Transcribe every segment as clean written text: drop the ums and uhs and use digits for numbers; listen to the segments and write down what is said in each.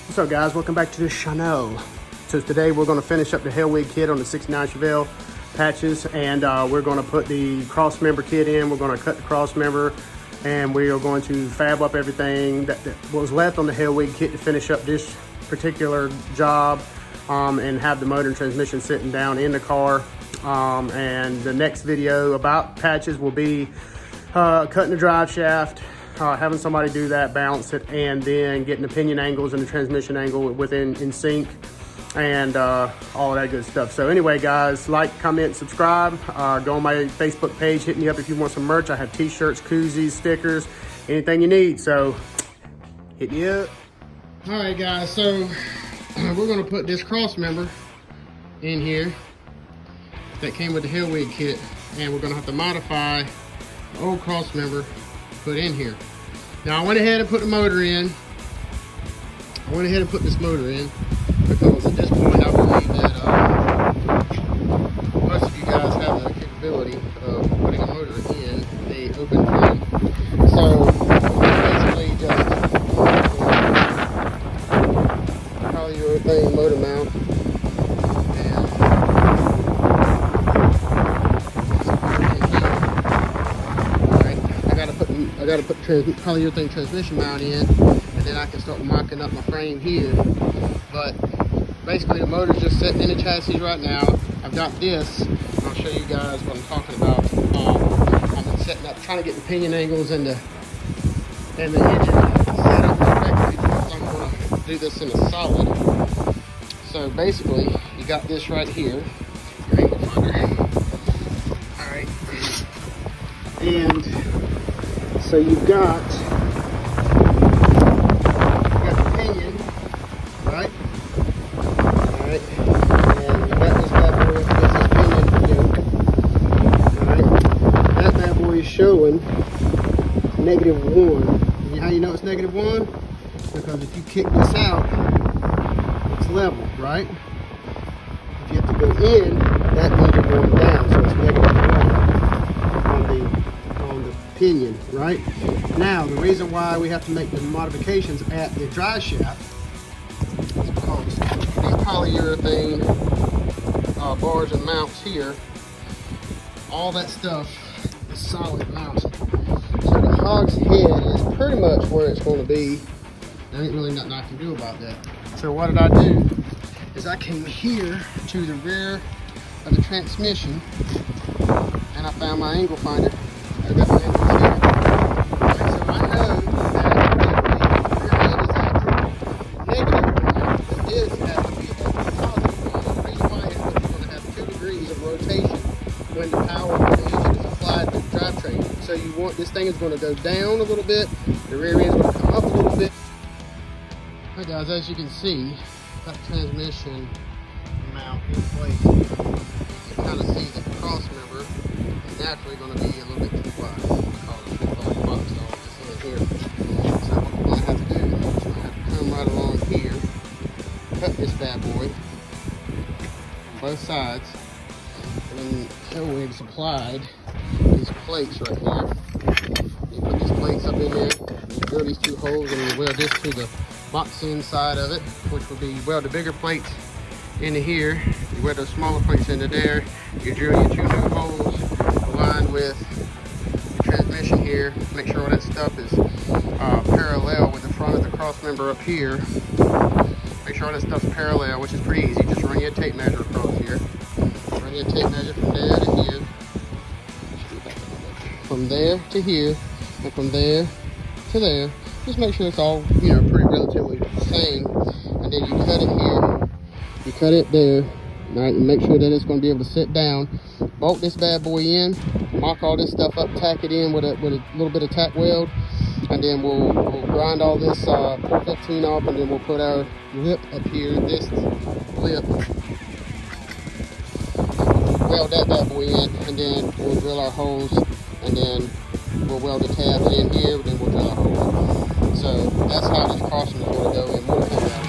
What's up, guys? Welcome back to the channel. So today we're going to finish up the Hellwig kit on the 69 Chevelle patches, and we're going to put the cross member kit in. We're going to cut the cross member, and we are going to fab up everything that was left on the Hellwig kit to finish up this particular job, and have the motor and transmission sitting down in the car. And the next video about patches will be cutting the drive shaft, having somebody do that, balance it, and then getting the pinion angles and the transmission angle in sync, and all that good stuff. So anyway, guys, like, comment, subscribe. Go on my Facebook page. Hit me up if you want some merch. I have t-shirts, koozies, stickers, anything you need. So hit me up. All right, guys, so we're going to put this cross member in here that came with the Hellwig kit, and we're going to have to modify the old cross member put in here. Now I went ahead and put the motor in. I went ahead and put this motor in because at this point I believe that most of you guys have the capability of putting a motor in a open frame. So basically just polyurethane motor mount. I got to put the polyurethane transmission mount in, and then I can start mocking up my frame here. But basically the motor's just sitting in the chassis right now. I've got this. I'll show you guys what I'm talking about. I've been setting up, trying to get the pinion angles and the engine set up correctly because I'm going to do this in a solid. So basically, you got this right here. Your angle finder. All right. And so you've got the pinion, right? Alright. And you've got this bad boy, this is pinion yoke. Alright. That bad boy is showing -1. And how you know it's -1? Because if you kick this out, it's level, right? If you have to go in, that means you're going down, so it's -1 on the pinion, right? Now, the reason why we have to make the modifications at the drive shaft is because these polyurethane bars and mounts here, all that stuff is solid mounted. So the hog's head is pretty much where it's going to be. There ain't really nothing I can do about that. So what did I do is I came here to the rear of the transmission, and I found my angle finder. I got my angles here. And so I know that if the rear end is at -1, this has to be at +1. The reason why is because you're going to have 2 degrees of rotation when the power of the engine is applied to the drivetrain. So you want, this thing is going to go down a little bit, the rear end is going to come up a little bit. Alright guys, as you can see, that transmission mount in place. You can kind of see the cross member is naturally going to be a little bit too wide because it's like boxed all this in here. So what we're going to have to do is we're going to have to come right along here, cut this bad boy on both sides, and then Hellwig supplied these plates right here. You put these plates up in there, you drill these 2 holes, and you weld this to the box inside of it, which will be weld the bigger plates into here. You weld those smaller plates into there. You drill your 2 new holes aligned with the transmission here. Make sure all that stuff is parallel with the front of the cross member up here. Make sure all that stuff's parallel, which is pretty easy. Just run your tape measure across here. Run your tape measure from there to here. From there to here, and from there to there. Just make sure it's all, pretty relatively the same. And then you cut it here. You cut it there. All right, and make sure that it's going to be able to sit down. Bolt this bad boy in. Mock all this stuff up. Tack it in with a little bit of tack weld. And then we'll grind all this 415 off, and then we'll put our lip up here. This lip. Weld that bad boy in, and then we'll drill our holes. And then we'll weld the tabs in here, and then we'll drill our holes. So that's how this crossing is going to go, and we'll come down.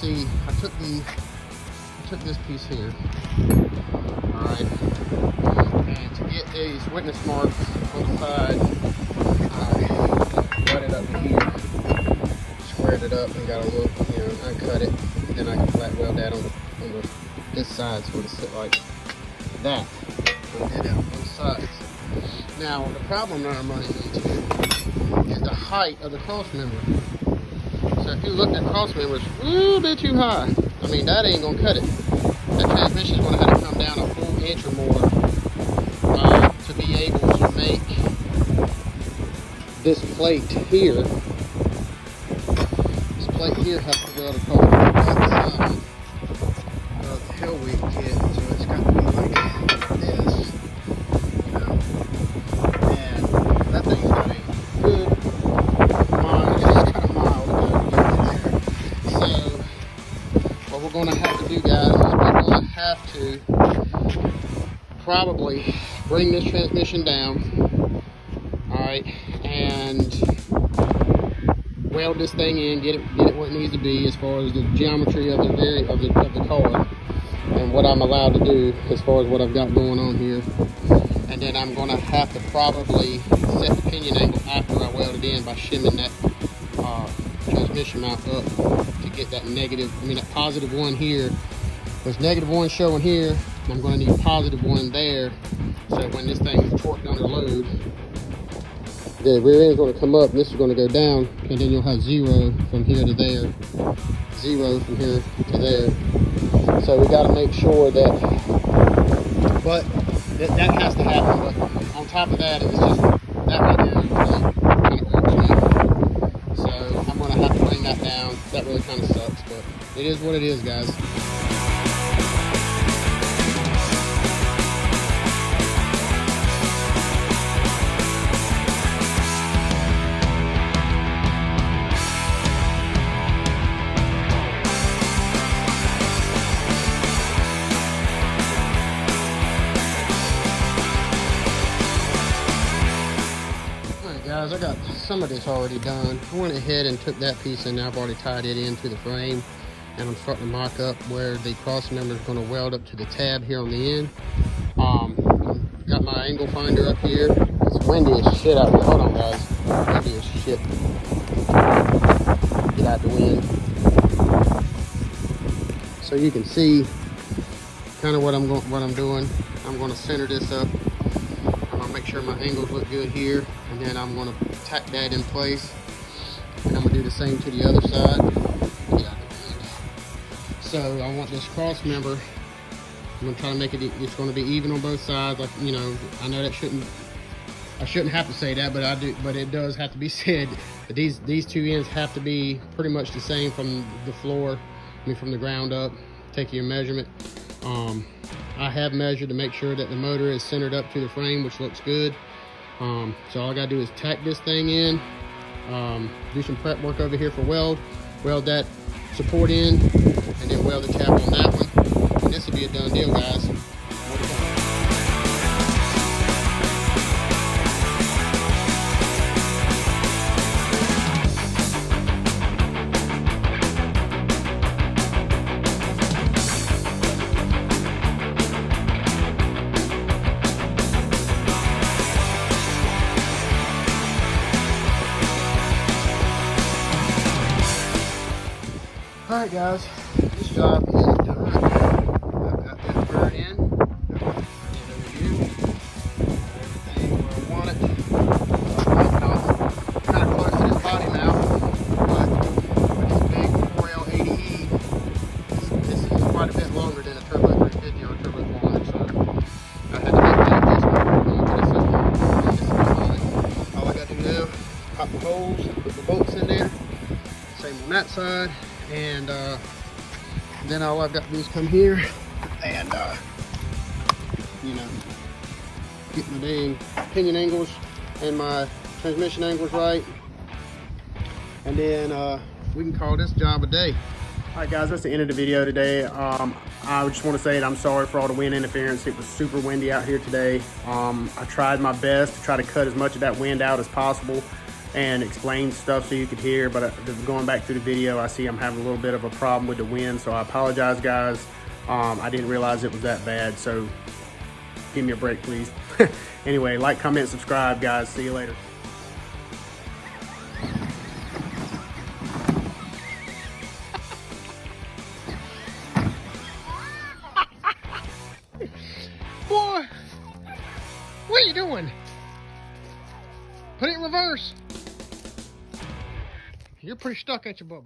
see, I took this piece here. All right, and to get these witness marks on the side, I cut it up to here, squared it up, and got a little, uncut it. Then I can flat weld that on this side, so it'll sit like that. And did it on both sides. Now the problem that I'm running into is the height of the cross member. So if you look at cross members, a little bit too high. I mean, that ain't gonna cut it. That transmission's gonna have to come down a full inch or more to be able to make this plate here. This plate here has to go across the side of the Hellwig kit, so it's got to be like this, and that thing's gonna be good. It's kind of mild to get in there. So what we're gonna have to do, guys, is we're gonna have to probably bring this transmission down, all right, and weld this thing in, get it where it needs to be as far as the geometry of the car and what I'm allowed to do as far as what I've got going on here. And then I'm gonna have to probably set the pinion angle after I weld it in by shimming that transmission mount up to get that that positive one here. There's negative one showing here. I'm going to need a positive one there, so when this thing is torqued under load, the rear end is going to come up and this is going to go down, and then you'll have 0 from here to there, 0 from here to there. So we got to make sure that, but that has to happen. But on top of that, it's just that right there really kind of irks me. So I'm going to have to bring that down. That really kind of sucks, but it is what it is, guys. Guys, I got some of this already done. I went ahead and took that piece and I've already tied it into the frame, and I'm starting to mock up where the cross member is going to weld up to the tab here on the end. Got my angle finder up here. It's windy as shit out here. Hold on, guys. Windy as shit. Get out the wind. So you can see kind of what I'm doing. I'm going to center this up. I'm going to make sure my angles look good here, and then I'm going to tack that in place, and I'm going to do the same to the other side. So I want this cross member, I'm going to try to make it's going to be even on both sides. Like, I know that I shouldn't have to say that, but I do, but it does have to be said that these two ends have to be pretty much the same from the floor, from the ground up. Take your measurement. I have measured to make sure that the motor is centered up to the frame, which looks good. So all I gotta do is tack this thing in, do some prep work over here for weld that support in, and then weld the tab on that one. And this will be a done deal, guys. Alright guys, this job is done. I've got this burnt in. Got it over here. Everything where I want it. Kind of close to this body mount, but with this big 4L80E, this is quite a bit longer than a Turbo 350 or a Turbo 400, so I had to make that adjustment going to this system. This is fine. All I got to do now, pop the holes, put the bolts in there. Same on that side. And then all I've got to do is come here and get my dang pinion angles and my transmission angles right, and then we can call this job a day. All right guys, that's the end of the video today. I just want to say that I'm sorry for all the wind interference. It was super windy out here today. I tried my best to try to cut as much of that wind out as possible. and explain stuff so you could hear, but going back through the video, I see I'm having a little bit of a problem with the wind, so I apologize, guys. I didn't realize it was that bad, so give me a break, please. Anyway, like, comment, subscribe, guys. See you later. Boy, what are you doing? Put it in reverse. You're pretty stuck, ain't you, Bubba?